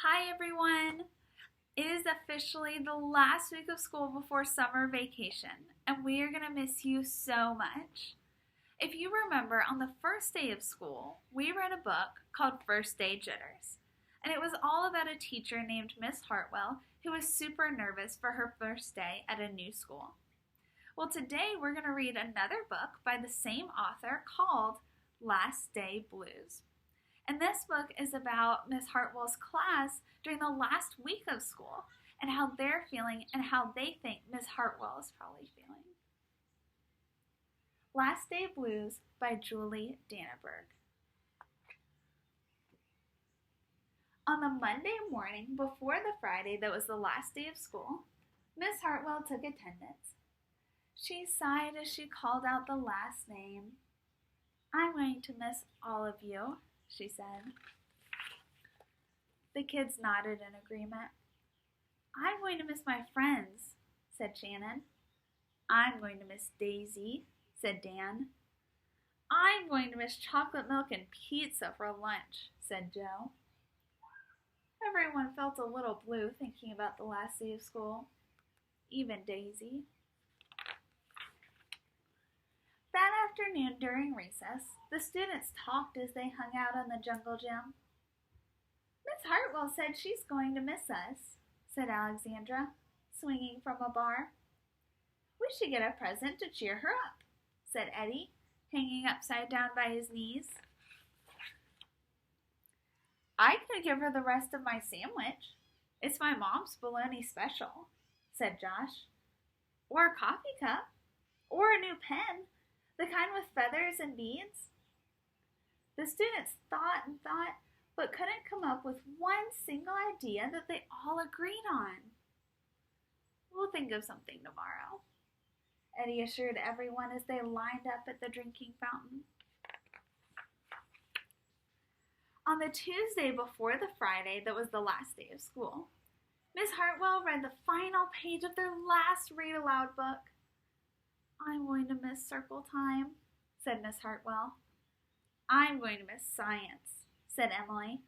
Hi everyone! It is officially the last week of school before summer vacation, and we are going to miss you so much. If you remember, on the first day of school, we read a book called First Day Jitters, and it was all about a teacher named Miss Hartwell who was super nervous for her first day at a new school. Well, today we're going to read another book by the same author called Last Day Blues. And this book is about Miss Hartwell's class during the last week of school and how they're feeling and how they think Miss Hartwell is probably feeling. Last Day Blues by Julie Danneberg. On the Monday morning before the Friday that was the last day of school, Miss Hartwell took attendance. She sighed as she called out the last name. "I'm going to miss all of you," she said. The kids nodded in agreement. "I'm going to miss my friends," said Shannon. "I'm going to miss Daisy," said Dan. "I'm going to miss chocolate milk and pizza for lunch," said Joe. Everyone felt a little blue thinking about the last day of school, even Daisy. That afternoon during recess, the students talked as they hung out in the jungle gym. "Miss Hartwell said she's going to miss us," said Alexandra, swinging from a bar. "We should get a present to cheer her up," said Eddie, hanging upside down by his knees. "I could give her the rest of my sandwich. It's my mom's bologna special," said Josh. "Or a coffee cup. Or a new pen. The kind with feathers and beads." The students thought and thought, but couldn't come up with one single idea that they all agreed on. "We'll think of something tomorrow," Eddie assured everyone as they lined up at the drinking fountain. On the Tuesday before the Friday that was the last day of school, Miss Hartwell read the final page of their last read-aloud book. "I'm going to miss circle time," said Miss Hartwell. "I'm going to miss science," said Emily.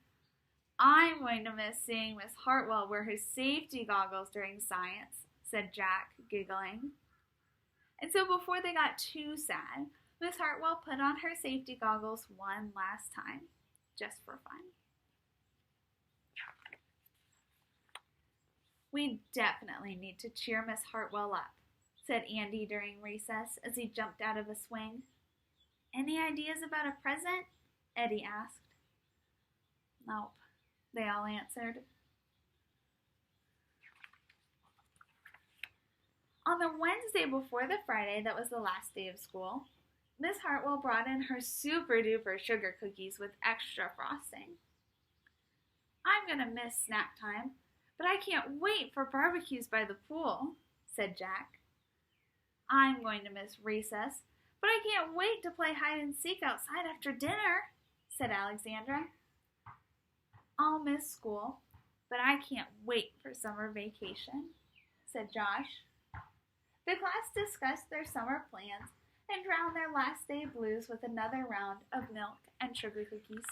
"I'm going to miss seeing Miss Hartwell wear her safety goggles during science," said Jack, giggling. And so before they got too sad, Miss Hartwell put on her safety goggles one last time, just for fun. "We definitely need to cheer Miss Hartwell up," said Andy during recess as he jumped out of a swing. "Any ideas about a present?" Eddie asked. "Nope," they all answered. On the Wednesday before the Friday that was the last day of school, Miss Hartwell brought in her super-duper sugar cookies with extra frosting. "I'm going to miss snack time, but I can't wait for barbecues by the pool," said Jack. "I'm going to miss recess, but I can't wait to play hide and seek outside after dinner," said Alexandra. "I'll miss school, but I can't wait for summer vacation," said Josh. The class discussed their summer plans and drowned their last day blues with another round of milk and sugar cookies.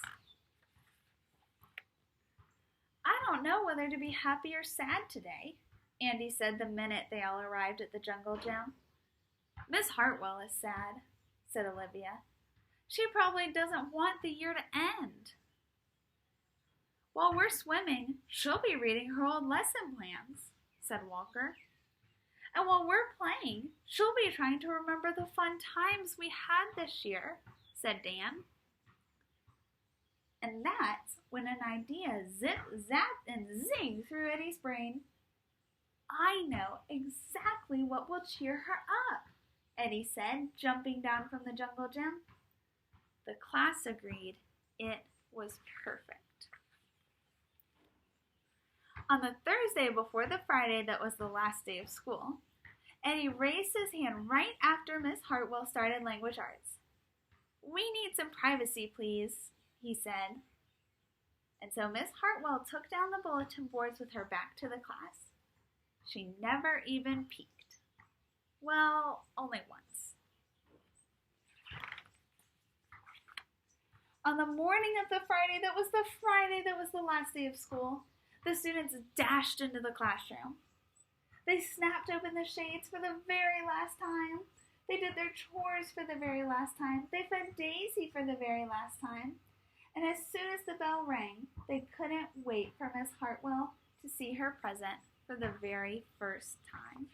"I don't know whether to be happy or sad today," Andy said the minute they all arrived at the jungle gym. "Miss Hartwell is sad," said Olivia. "She probably doesn't want the year to end." "While we're swimming, she'll be reading her old lesson plans," said Walker. "And while we're playing, she'll be trying to remember the fun times we had this year," said Dan. And that's when an idea zip, zap, and zing through Eddie's brain. "I know exactly what will cheer her up," Eddie said, jumping down from the jungle gym. The class agreed it was perfect. On the Thursday before the Friday that was the last day of school, Eddie raised his hand right after Miss Hartwell started language arts. "We need some privacy, please," he said. And so Miss Hartwell took down the bulletin boards with her back to the class. She never even peeked. Well, only once. On the morning of the Friday that was the last day of school, The students dashed into the classroom. They snapped open the shades for the very last time. They did their chores for the very last time. They fed Daisy for the very last time. And as soon as the bell rang, they couldn't wait for Miss Hartwell to see her present for the very first time.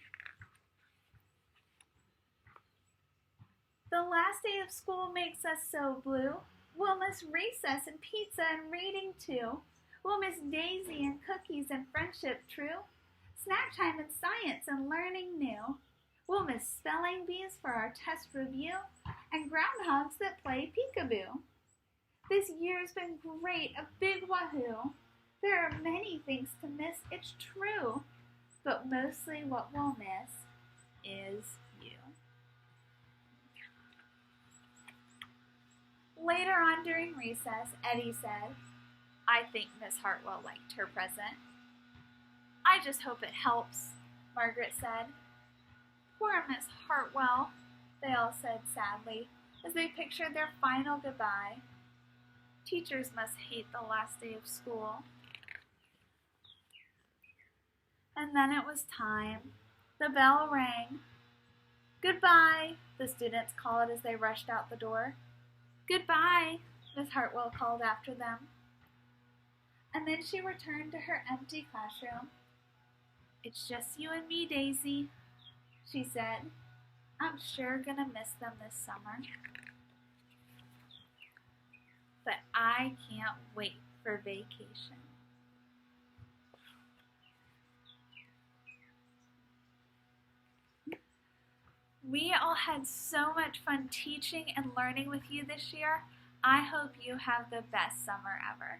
The last day of school makes us so blue. We'll miss recess and pizza and reading too. We'll miss Daisy and cookies and friendship true. Snack time and science and learning new. We'll miss spelling bees for our test review and groundhogs that play peekaboo. This year's been great, a big wahoo. There are many things to miss, it's true. But mostly what we'll miss is you. Later on during recess, Eddie said, "I think Miss Hartwell liked her present." "I just hope it helps," Margaret said. "Poor Miss Hartwell," they all said sadly as they pictured their final goodbye. Teachers must hate the last day of school. And then it was time. The bell rang. "Goodbye," the students called as they rushed out the door. "Goodbye," Miss Hartwell called after them. And then she returned to her empty classroom. "It's just you and me, Daisy," she said. "I'm sure gonna miss them this summer. But I can't wait for vacation." We all had so much fun teaching and learning with you this year. I hope you have the best summer ever.